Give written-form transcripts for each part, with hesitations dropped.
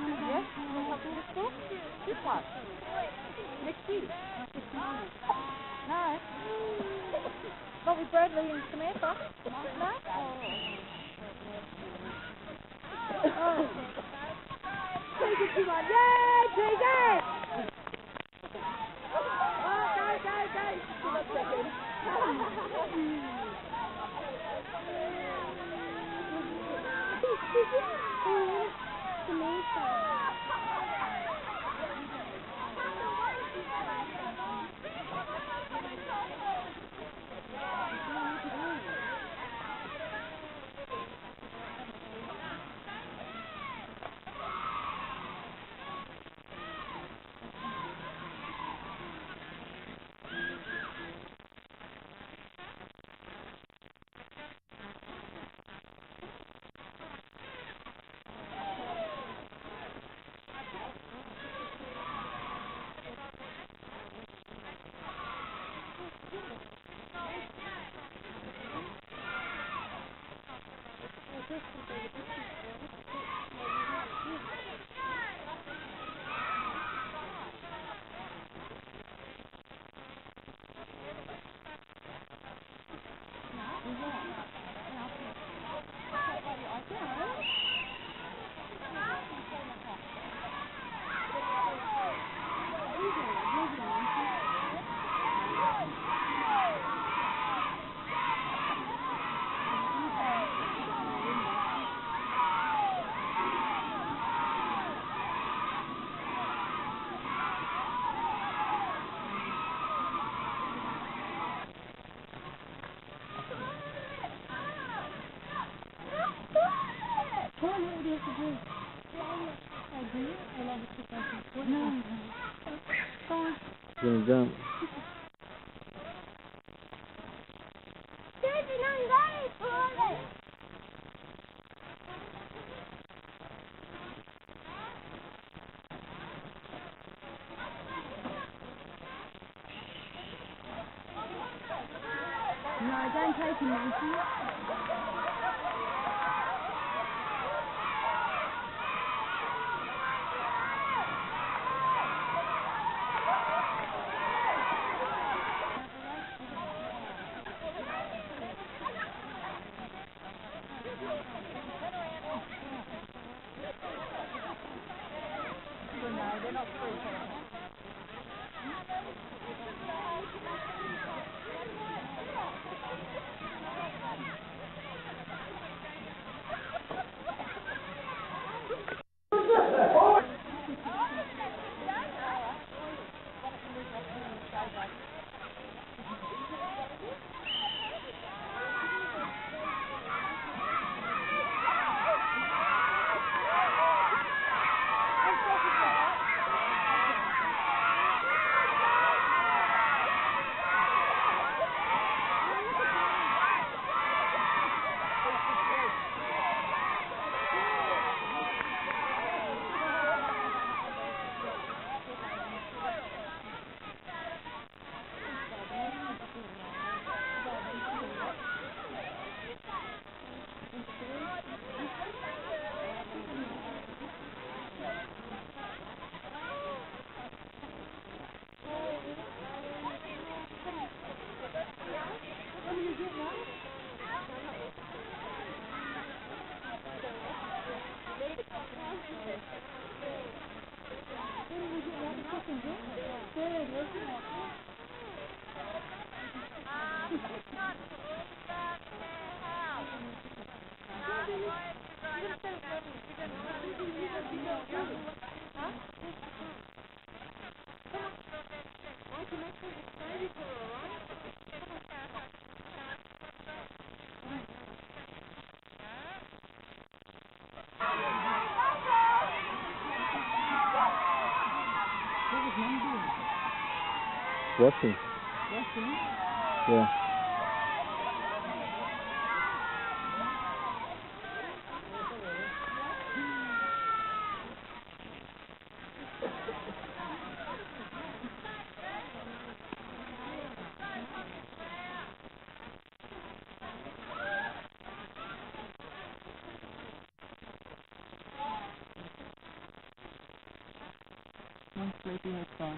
Yes? You want something to school? This one. Next year. No. Not with Bradley and Samantha. No? Oh. Take it, you one. Yay, take it! Oh, go. Give us a second. Gonna jump. No, don't take him, Mason. No, they're not free. Washing. Washing? Yeah. One sleepyhead song.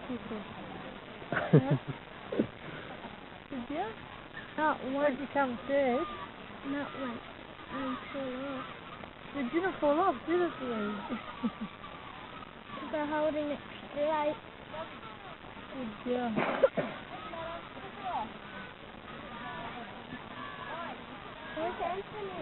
Did you? Not once. You come first. Not once. I fell off. Did you not fall off, did it, please? By holding it straight. Good job. Where's Anthony?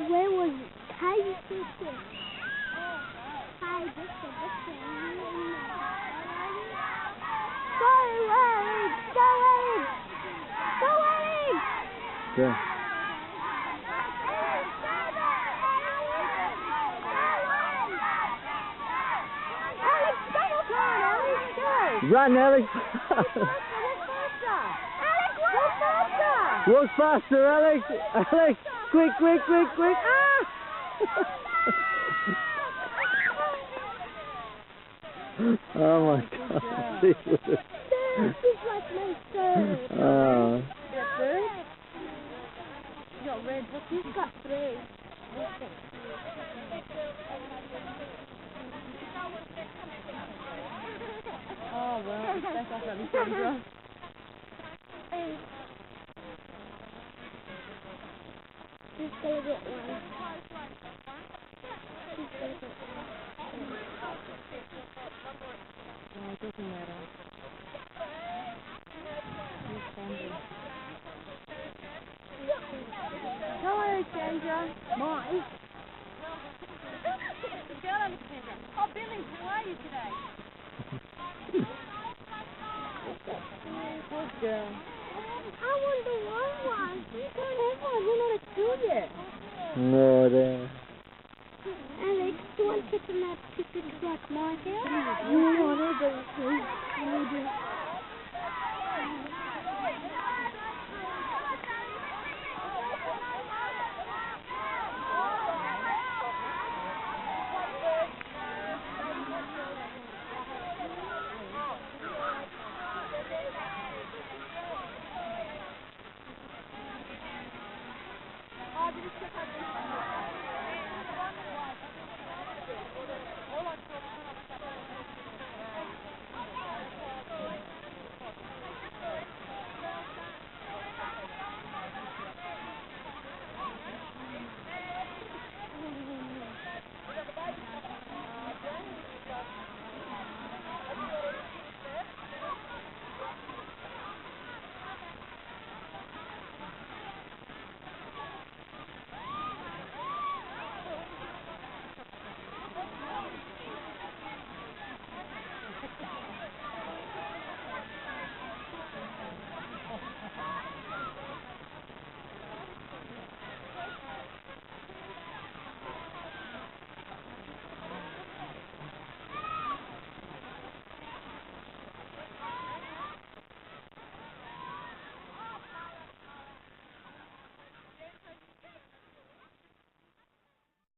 Where was it? How you see this? How this one? Go Alex! Go Alex! Go Alex! Yeah. Alex, go! Alex, go! Run, Alex! Walk faster, Alex! Alex! Quick, quick, quick, quick! Ah! Oh my God! This is like my third. Oh. Got third? You got red. He's got three. Oh well, that's off at the center. He's gonna get one. He's gonna get one. No, it doesn't matter. He's standing. Come on, Alexandra. Mine. Go on, Alexandra. Oh, Billy, how are you today? Good girl. I want the one one. You don't have one. You're not a kid yet. No, there. Alex, do you want to put them up to like my hair? You want to go to